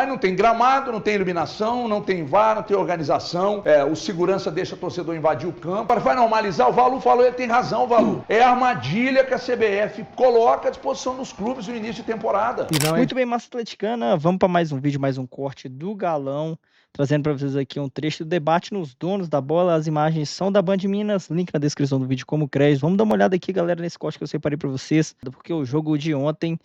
Mas não tem gramado, não tem iluminação, não tem VAR, não tem organização. O segurança deixa o torcedor invadir o campo. Vai normalizar, o Valu falou, ele tem razão, Valu. É a armadilha que a CBF coloca à disposição dos clubes no início de temporada. Muito bem, massa atleticana, vamos para mais um vídeo, mais um corte do Galão, trazendo para vocês aqui um trecho do debate nos donos da bola. As imagens são da Band Minas, link na descrição do vídeo como crédito. Vamos dar uma olhada aqui, galera, nesse corte que eu separei para vocês, porque o jogo de ontem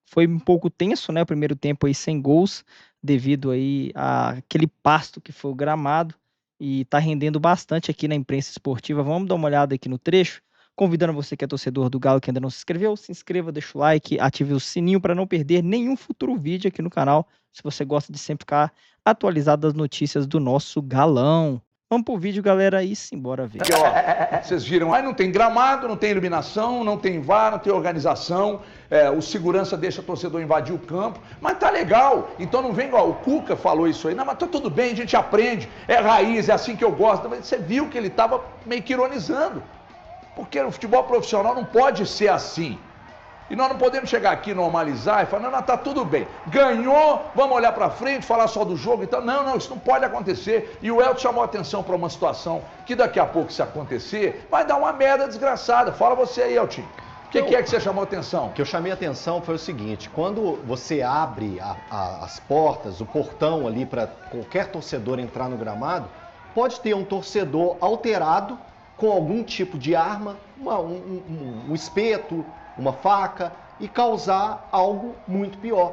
foi um pouco tenso, né? O primeiro tempo aí sem gols, devido aí àquele pasto que foi o gramado, e tá rendendo bastante aqui na imprensa esportiva. Vamos dar uma olhada aqui no trecho. Convidando você que é torcedor do Galo, que ainda não se inscreveu, se inscreva, deixa o like, ative o sininho para não perder nenhum futuro vídeo aqui no canal, se você gosta de sempre ficar atualizado das notícias do nosso Galão. Vamos pro vídeo, galera, e simbora ver. Vocês viram, aí não tem gramado, não tem iluminação, não tem VAR, não tem organização, o segurança deixa o torcedor invadir o campo, mas tá legal, então não vem igual, o Cuca falou isso aí, não, mas tá tudo bem, a gente aprende, é raiz, é assim que eu gosto, mas você viu que ele tava meio que ironizando. Porque o futebol profissional não pode ser assim. E nós não podemos chegar aqui, normalizar e falar, não, tá tudo bem. Ganhou, vamos olhar para frente, falar só do jogo e tal. Não, isso não pode acontecer. E o Elton chamou a atenção para uma situação que daqui a pouco, se acontecer, vai dar uma merda desgraçada. Fala você aí, Elton. O que é que você chamou a atenção? O que eu chamei a atenção foi o seguinte, quando você abre as portas, o portão ali para qualquer torcedor entrar no gramado, pode ter um torcedor alterado, com algum tipo de arma, um espeto, uma faca, e causar algo muito pior.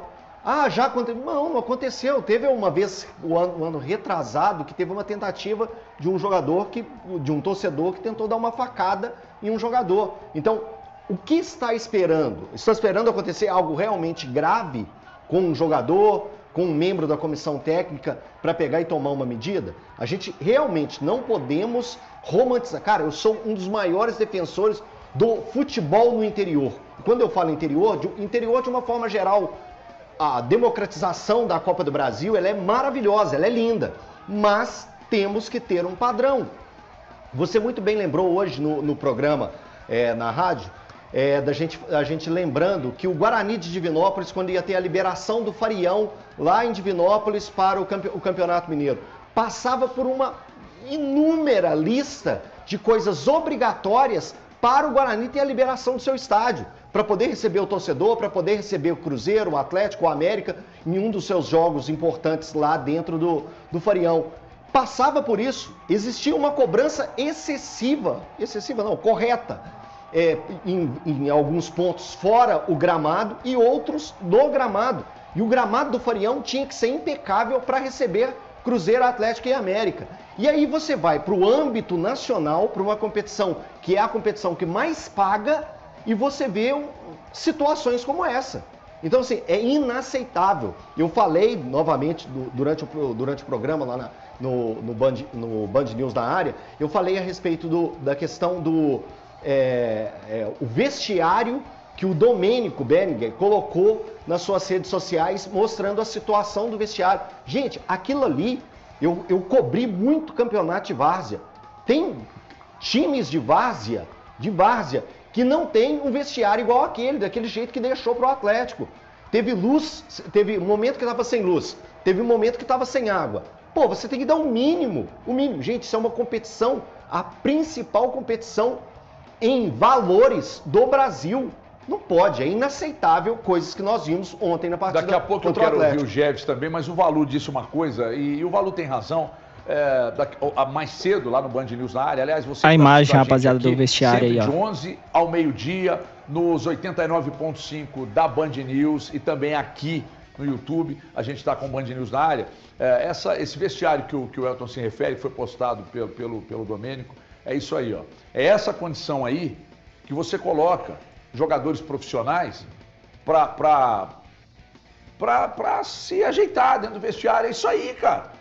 Já aconteceu? Não aconteceu. Teve uma vez, o ano retrasado, que teve uma tentativa de um torcedor que tentou dar uma facada em um jogador. Então, o que está esperando? Está esperando acontecer algo realmente grave com um jogador, com um membro da comissão técnica, para pegar e tomar uma medida? A gente realmente não podemos romantizar. Cara, eu sou um dos maiores defensores do futebol no interior. Quando eu falo interior de uma forma geral, a democratização da Copa do Brasil, ela é maravilhosa, ela é linda, mas temos que ter um padrão. Você muito bem lembrou hoje no programa, na rádio, a gente lembrando que o Guarani de Divinópolis, quando ia ter a liberação do Farião lá em Divinópolis para o Campeonato Mineiro, passava por uma inúmera lista de coisas obrigatórias para o Guarani ter a liberação do seu estádio, para poder receber o torcedor, para poder receber o Cruzeiro, o Atlético, o América, em um dos seus jogos importantes lá dentro do Farião. Passava por isso, existia uma cobrança correta, em alguns pontos fora o gramado e outros no gramado. E o gramado do Farião tinha que ser impecável para receber Cruzeiro, Atlético e América. E aí você vai para o âmbito nacional, para uma competição que é a competição que mais paga, e você vê situações como essa. Então, assim, é inaceitável. Eu falei novamente durante o programa lá no Band News da área, eu falei a respeito da questão do o vestiário que o Domênico Benninger colocou nas suas redes sociais, mostrando a situação do vestiário. Gente, aquilo ali, eu cobri muito campeonato de várzea. Tem times de várzea, que não tem um vestiário igual daquele jeito que deixou para o Atlético. Teve um momento que estava sem luz, teve um momento que estava sem água. Pô, você tem que dar o mínimo. Gente, isso é uma competição, a principal competição em valores do Brasil. Não pode, é inaceitável coisas que nós vimos ontem na partida. Daqui a pouco eu quero ouvir o Jeves também, mas o Valu disse uma coisa, e o Valu tem razão. Mais cedo, lá no Band News na área, aliás, você... A imagem, rapaziada, do vestiário aí, ó. De 11 ao meio-dia, nos 89.5 da Band News e também aqui no YouTube, a gente está com o Band News na área. Esse vestiário que o Elton se refere, que foi postado pelo Domênico, é isso aí, ó. É essa condição aí que você coloca jogadores profissionais para se ajeitar dentro do vestiário. É isso aí, cara.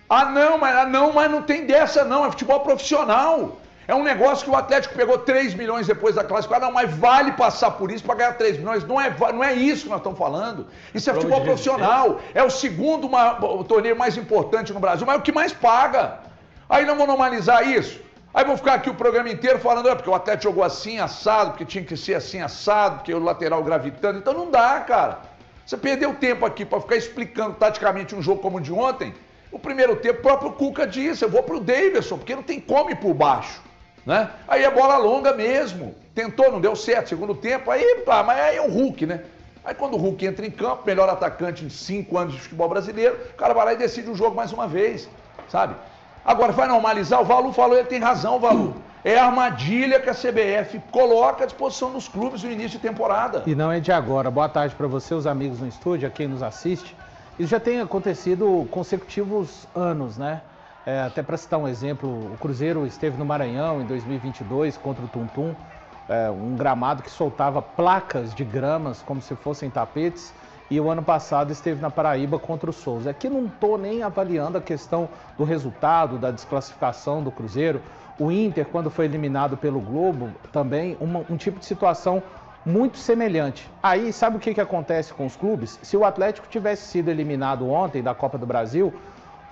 Mas não tem dessa não, é futebol profissional. É um negócio que o Atlético pegou 3 milhões depois da classificação. Não, mas vale passar por isso para ganhar 3 milhões. Não é isso que nós estamos falando. Isso é futebol profissional. É o segundo o torneio mais importante no Brasil, mas é o que mais paga. Aí não vão normalizar isso. Aí vão ficar aqui o programa inteiro falando, porque o Atlético jogou assim, assado, porque tinha que ser assim, assado, porque o lateral gravitando. Então não dá, cara. Você perdeu tempo aqui para ficar explicando taticamente um jogo como o de ontem. O primeiro tempo, o próprio Cuca disse, eu vou pro Davidson, porque não tem como ir por baixo. Né? Aí é bola longa mesmo. Tentou, não deu certo. Segundo tempo, mas aí é o Hulk, né? Aí quando o Hulk entra em campo, melhor atacante em 5 anos de futebol brasileiro, o cara vai lá e decide o jogo mais uma vez, sabe? Agora, vai normalizar, o Valu falou, ele tem razão, Valu. É a armadilha que a CBF coloca à disposição dos clubes no início de temporada. E não é de agora. Boa tarde para você, os amigos no estúdio, a quem nos assiste. Isso já tem acontecido consecutivos anos, né? Até para citar um exemplo, o Cruzeiro esteve no Maranhão em 2022 contra o Tum-Tum, um gramado que soltava placas de gramas como se fossem tapetes, e o ano passado esteve na Paraíba contra o Souza. Aqui não estou nem avaliando a questão do resultado, da desclassificação do Cruzeiro. O Inter, quando foi eliminado pelo Globo, também um tipo de situação muito semelhante. Aí, sabe o que acontece com os clubes? Se o Atlético tivesse sido eliminado ontem da Copa do Brasil,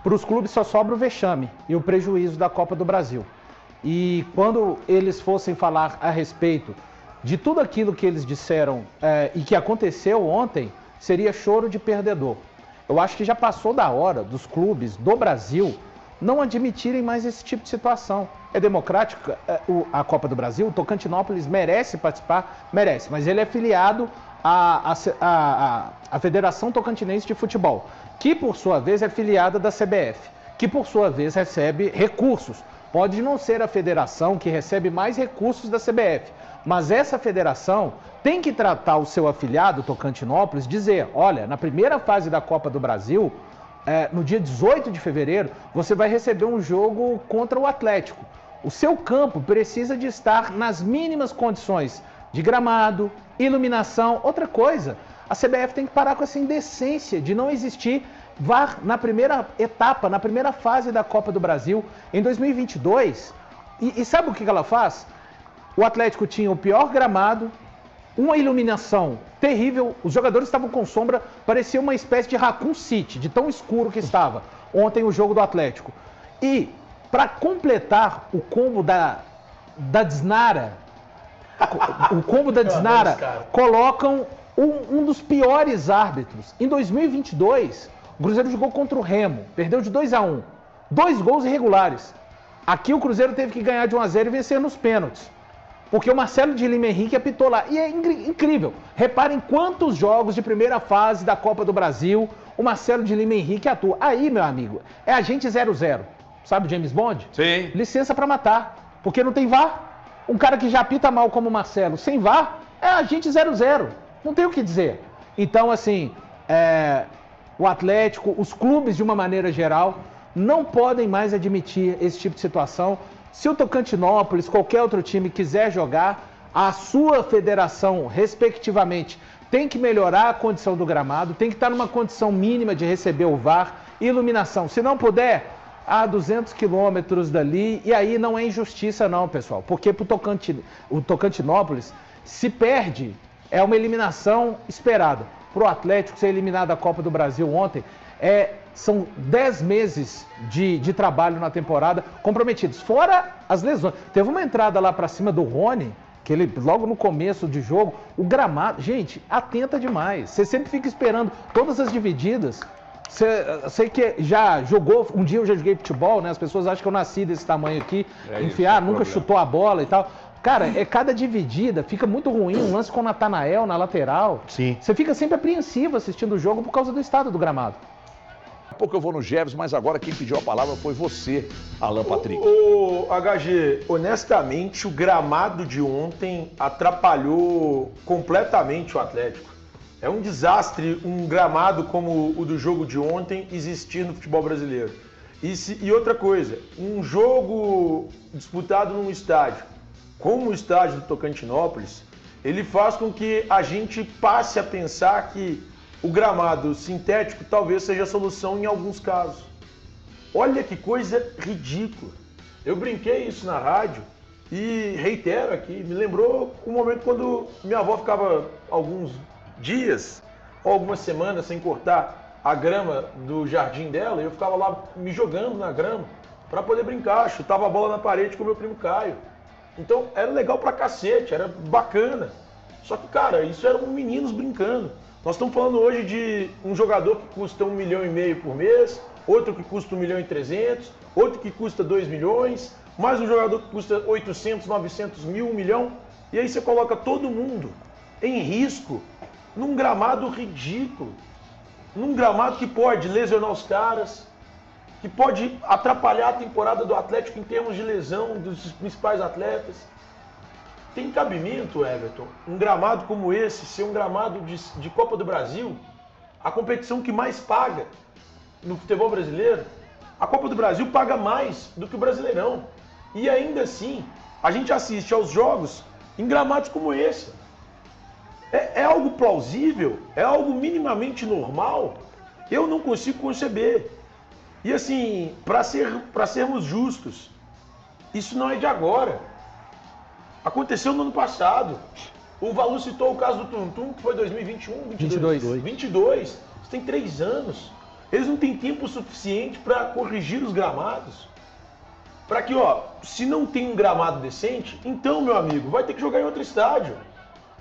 para os clubes só sobra o vexame e o prejuízo da Copa do Brasil. E quando eles fossem falar a respeito de tudo aquilo que eles disseram e que aconteceu ontem, seria choro de perdedor. Eu acho que já passou da hora dos clubes do Brasil não admitirem mais esse tipo de situação. É democrático a Copa do Brasil, o Tocantinópolis merece participar, merece, mas ele é filiado à Federação Tocantinense de Futebol, que por sua vez é filiada da CBF, que por sua vez recebe recursos. Pode não ser a federação que recebe mais recursos da CBF, mas essa federação tem que tratar o seu afiliado, Tocantinópolis, dizer, olha, na primeira fase da Copa do Brasil, no dia 18 de fevereiro, você vai receber um jogo contra o Atlético. O seu campo precisa de estar nas mínimas condições de gramado, iluminação, outra coisa. A CBF tem que parar com essa indecência de não existir VAR na primeira etapa, na primeira fase da Copa do Brasil, em 2022. E sabe o que ela faz? O Atlético tinha o pior gramado, uma iluminação terrível, os jogadores estavam com sombra, parecia uma espécie de Raccoon City, de tão escuro que estava ontem o jogo do Atlético. E, para completar o combo da Desnara, colocam um dos piores árbitros. Em 2022, o Cruzeiro jogou contra o Remo, perdeu de 2-1, 2 gols irregulares. Aqui o Cruzeiro teve que ganhar de 1-0 e vencer nos pênaltis, porque o Marcelo de Lima Henrique apitou lá. E é incrível. Reparem quantos jogos de primeira fase da Copa do Brasil o Marcelo de Lima Henrique atua. Aí, meu amigo, é agente 00. Sabe o James Bond? Sim. Licença para matar. Porque não tem VAR. Um cara que já apita mal como o Marcelo, sem VAR, é agente 00. Não tem o que dizer. Então, assim, o Atlético, os clubes de uma maneira geral, não podem mais admitir esse tipo de situação. Se o Tocantinópolis, qualquer outro time quiser jogar, a sua federação, respectivamente, tem que melhorar a condição do gramado, tem que estar numa condição mínima de receber o VAR, iluminação. Se não puder, a 200 quilômetros dali, e aí não é injustiça não, pessoal, porque o Tocantinópolis se perde, é uma eliminação esperada. Para o Atlético ser eliminado da Copa do Brasil ontem, são 10 meses de trabalho na temporada comprometidos, fora as lesões. Teve uma entrada lá para cima do Rony, que ele logo no começo de jogo, o gramado, gente, atenta demais. Você sempre fica esperando todas as divididas. Sei que já jogou, um dia eu já joguei futebol, né? As pessoas acham que eu nasci desse tamanho aqui, nunca chutou a bola e tal. Cara, cada dividida fica muito ruim, um lance com o Natanael na lateral. Sim. Você fica sempre apreensivo assistindo o jogo por causa do estado do gramado. Daqui a pouco eu vou no Jefferson, mas agora quem pediu a palavra foi você, Alan Patrick. Ô, HG, honestamente, o gramado de ontem atrapalhou completamente o Atlético. É um desastre um gramado como o do jogo de ontem existir no futebol brasileiro. E outra coisa, um jogo disputado num estádio, como o estádio do Tocantinópolis, ele faz com que a gente passe a pensar que o gramado sintético talvez seja a solução em alguns casos. Olha que coisa ridícula. Eu brinquei isso na rádio e reitero aqui, me lembrou o momento quando minha avó ficava alguns dias ou algumas semanas sem cortar a grama do jardim dela e eu ficava lá me jogando na grama para poder brincar, chutava a bola na parede com o meu primo Caio. Então era legal pra cacete, era bacana. Só que, cara, isso eram meninos brincando. Nós estamos falando hoje de um jogador que custa 1,5 milhão por mês, outro que custa 1.300.000, outro que custa 2 milhões, mais um jogador que custa 800, 900 mil, 1 milhão. E aí você coloca todo mundo em risco num gramado ridículo, num gramado que pode lesionar os caras, que pode atrapalhar a temporada do Atlético em termos de lesão dos principais atletas. Tem cabimento, Everton, um gramado como esse ser um gramado de Copa do Brasil, a competição que mais paga no futebol brasileiro? A Copa do Brasil paga mais do que o Brasileirão. E ainda assim, a gente assiste aos jogos em gramados como esse. É algo plausível? É algo minimamente normal? Eu não consigo conceber. E assim, para sermos justos, isso não é de agora. Aconteceu no ano passado. O Valu citou o caso do Tuntum, que foi 2021, 22. Isso tem 3 anos. Eles não têm tempo suficiente para corrigir os gramados. Para que, se não tem um gramado decente, então, meu amigo, vai ter que jogar em outro estádio.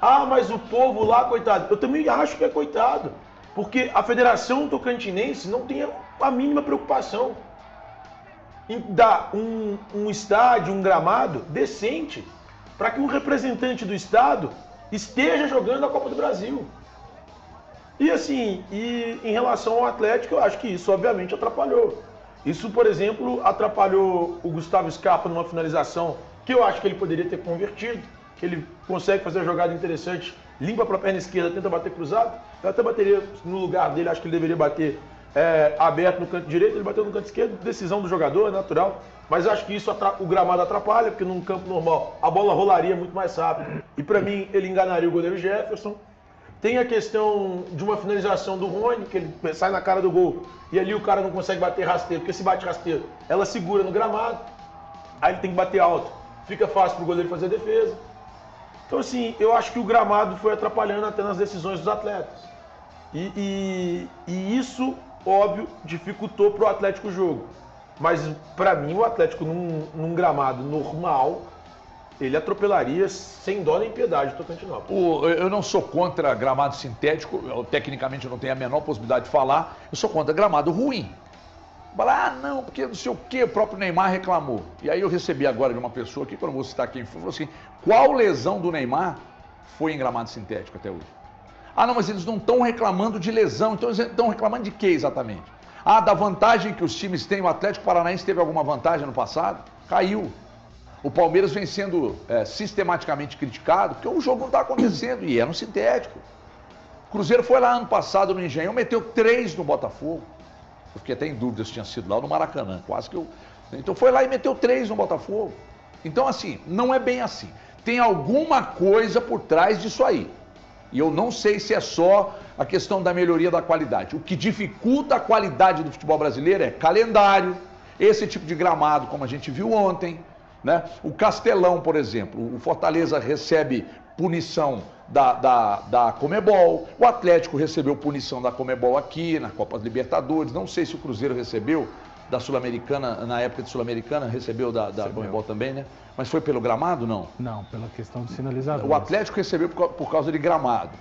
Ah, mas o povo lá, coitado. Eu também acho que é coitado. Porque a Federação Tocantinense não tem a mínima preocupação em dar um estádio, um gramado decente, para que um representante do estado esteja jogando a Copa do Brasil. E assim, em relação ao Atlético, eu acho que isso obviamente atrapalhou. Isso, por exemplo, atrapalhou o Gustavo Scarpa numa finalização que eu acho que ele poderia ter convertido, que ele consegue fazer a jogada interessante, limpa para a perna esquerda, tenta bater cruzado. Eu até bateria no lugar dele, acho que ele deveria bater aberto no canto direito, ele bateu no canto esquerdo, decisão do jogador, é natural. Mas acho que isso o gramado atrapalha, porque num campo normal a bola rolaria muito mais rápido. E para mim, ele enganaria o goleiro Jefferson. Tem a questão de uma finalização do Rony, que ele sai na cara do gol e ali o cara não consegue bater rasteiro, porque se bate rasteiro, ela segura no gramado, aí ele tem que bater alto. Fica fácil para o goleiro fazer a defesa. Então assim, eu acho que o gramado foi atrapalhando até nas decisões dos atletas. E isso, óbvio, dificultou para o Atlético o jogo. Mas, para mim, o Atlético, num gramado normal, ele atropelaria sem dó nem piedade o Tocantinópolis. Eu não sou contra gramado sintético, tecnicamente eu não tenho a menor possibilidade de falar, eu sou contra gramado ruim. Falar, não, porque não sei o que, o próprio Neymar reclamou. E aí eu recebi agora de uma pessoa aqui, que eu não vou citar quem foi, falou assim, qual lesão do Neymar foi em gramado sintético até hoje? Ah, não, mas eles não estão reclamando de lesão, então eles estão reclamando de quê exatamente? Ah, da vantagem que os times têm, o Atlético Paranaense teve alguma vantagem no passado? Caiu. O Palmeiras vem sendo sistematicamente criticado, porque o jogo não está acontecendo, e é no sintético. O Cruzeiro foi lá ano passado no Engenhão, meteu 3 no Botafogo. Eu fiquei até em dúvida se tinha sido lá no Maracanã, quase que eu... Então foi lá e meteu 3 no Botafogo. Então assim, não é bem assim. Tem alguma coisa por trás disso aí. E eu não sei se é só a questão da melhoria da qualidade. O que dificulta a qualidade do futebol brasileiro é calendário, esse tipo de gramado, como a gente viu ontem, né? O Castelão, por exemplo, o Fortaleza recebe punição da Conmebol, o Atlético recebeu punição da Conmebol aqui, na Copa Libertadores, não sei se o Cruzeiro recebeu da Sul-Americana, na época de Sul-Americana, recebeu da Conmebol também, né? Mas foi pelo gramado, não? Não, pela questão do sinalizador. O Atlético recebeu por causa de gramado.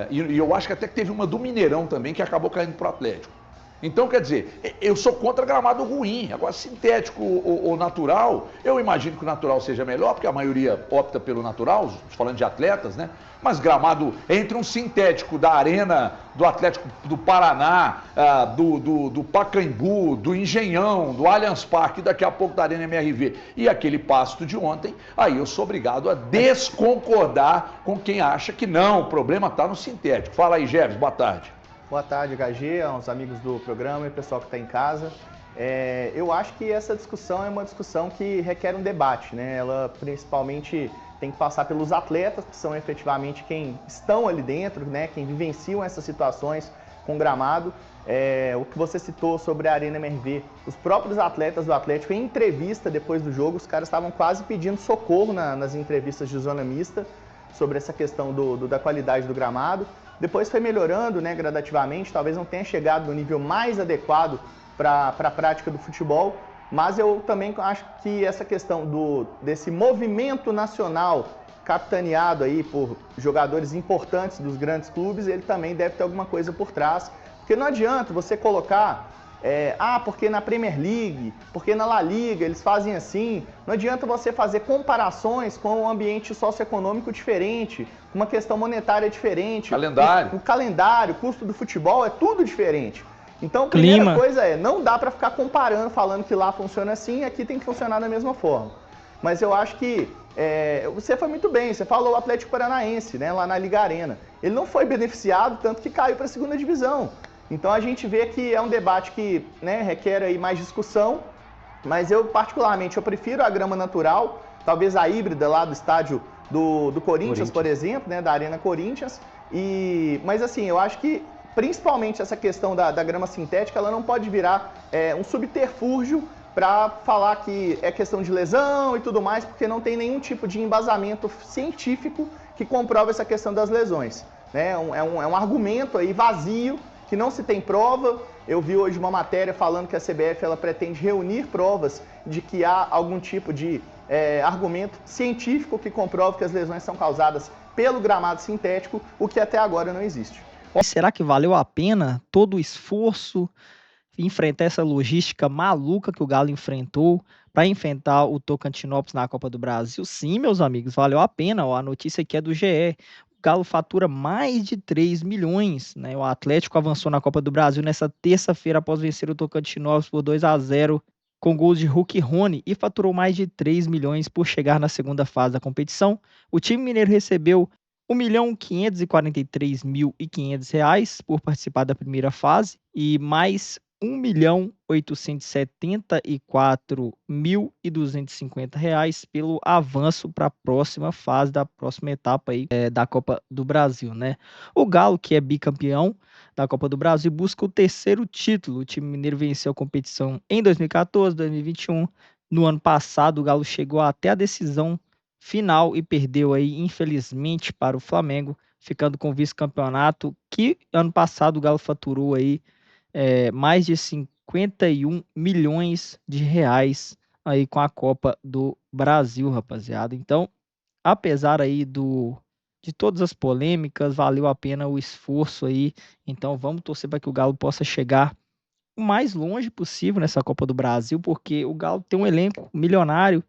E eu acho que até que teve uma do Mineirão também, que acabou caindo para o Atlético. Então, quer dizer, eu sou contra gramado ruim. Agora, sintético ou natural, eu imagino que o natural seja melhor, porque a maioria opta pelo natural, falando de atletas, né? Mas gramado entre um sintético da Arena do Atlético do Paraná, do Pacaembu, do Engenhão, do Allianz Parque, daqui a pouco da Arena MRV, e aquele Pasto de ontem, aí eu sou obrigado a desconcordar com quem acha que não, o problema está no sintético. Fala aí, Jeves, boa tarde. Boa tarde, HG, aos amigos do programa e pessoal que está em casa. Eu acho que essa discussão é uma discussão que requer um debate, né? Ela principalmente tem que passar pelos atletas, que são efetivamente quem estão ali dentro, né? Quem vivenciam essas situações com gramado. O que você citou sobre a Arena MRV, os próprios atletas do Atlético, em entrevista depois do jogo, os caras estavam quase pedindo socorro nas entrevistas de zona mista sobre essa questão da qualidade do gramado. Depois foi melhorando, né, gradativamente, talvez não tenha chegado no nível mais adequado para a prática do futebol, mas eu também acho que essa questão desse movimento nacional capitaneado aí por jogadores importantes dos grandes clubes, ele também deve ter alguma coisa por trás. Porque não adianta você colocar, porque na Premier League, porque na La Liga eles fazem assim. Não adianta você fazer comparações com um ambiente socioeconômico diferente, com uma questão monetária diferente. Calendário. O calendário, o custo do futebol, é tudo diferente. Então, a primeira coisa não dá para ficar comparando, falando que lá funciona assim e aqui tem que funcionar da mesma forma. Mas eu acho que você foi muito bem, você falou o Atlético Paranaense, né, lá na Liga Arena. Ele não foi beneficiado, tanto que caiu para a segunda divisão. Então a gente vê que é um debate que, né, requer aí mais discussão, mas eu particularmente eu prefiro a grama natural, talvez a híbrida lá do estádio do Corinthians, por exemplo, né, da Arena Corinthians. Mas assim, eu acho que principalmente essa questão da grama sintética, ela não pode virar um subterfúgio para falar que é questão de lesão e tudo mais, porque não tem nenhum tipo de embasamento científico que comprove essa questão das lesões. Né? É um argumento aí vazio, que não se tem prova. Eu vi hoje uma matéria falando que a CBF ela pretende reunir provas de que há algum tipo de argumento científico que comprove que as lesões são causadas pelo gramado sintético, o que até agora não existe. Será que valeu a pena todo o esforço, enfrentar essa logística maluca que o Galo enfrentou para enfrentar o Tocantinópolis na Copa do Brasil? Sim, meus amigos, valeu a pena. Ó, a notícia aqui é do GE. O Galo fatura mais de 3 milhões. Né? O Atlético avançou na Copa do Brasil nessa terça-feira após vencer o Tocantinópolis por 2-0 com gols de Hulk e Rony e faturou mais de 3 milhões por chegar na segunda fase da competição. O time mineiro recebeu R$1.543.500 por participar da primeira fase e mais R$1.874.250 pelo avanço para a próxima fase da próxima etapa aí, da Copa do Brasil, né? O Galo, que é bicampeão da Copa do Brasil, busca o terceiro título. O time mineiro venceu a competição em 2014, 2021. No ano passado, o Galo chegou até a decisão final e perdeu aí, infelizmente, para o Flamengo, ficando com o vice-campeonato, que ano passado o Galo faturou aí mais de 51 milhões de reais aí com a Copa do Brasil, rapaziada. Então, apesar aí de todas as polêmicas, valeu a pena o esforço aí. Então, vamos torcer para que o Galo possa chegar o mais longe possível nessa Copa do Brasil, porque o Galo tem um elenco milionário.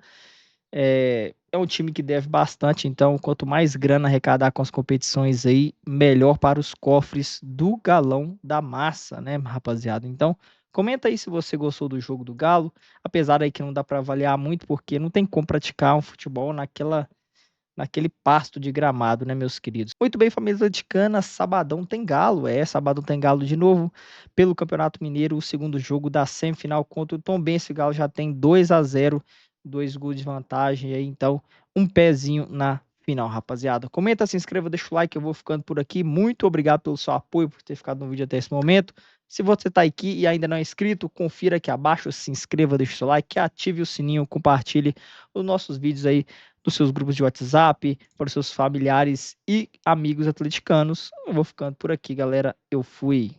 É um time que deve bastante, então quanto mais grana arrecadar com as competições aí, melhor para os cofres do Galão da Massa, né, rapaziada? Então, comenta aí se você gostou do jogo do Galo, apesar aí que não dá para avaliar muito, porque não tem como praticar um futebol naquele pasto de gramado, né, meus queridos? Muito bem, família atleticana, sabadão tem Galo, sabadão tem Galo de novo, pelo Campeonato Mineiro, o segundo jogo da semifinal contra o Tombense. O Galo já tem 2-0, 2 gols de vantagem aí, então um pezinho na final, rapaziada. Comenta, se inscreva, deixa o like, eu vou ficando por aqui. Muito obrigado pelo seu apoio, por ter ficado no vídeo até esse momento. Se você tá aqui e ainda não é inscrito, confira aqui abaixo, se inscreva, deixa o seu like, ative o sininho, compartilhe os nossos vídeos aí nos seus grupos de WhatsApp, para os seus familiares e amigos atleticanos. Eu vou ficando por aqui, galera. Eu fui.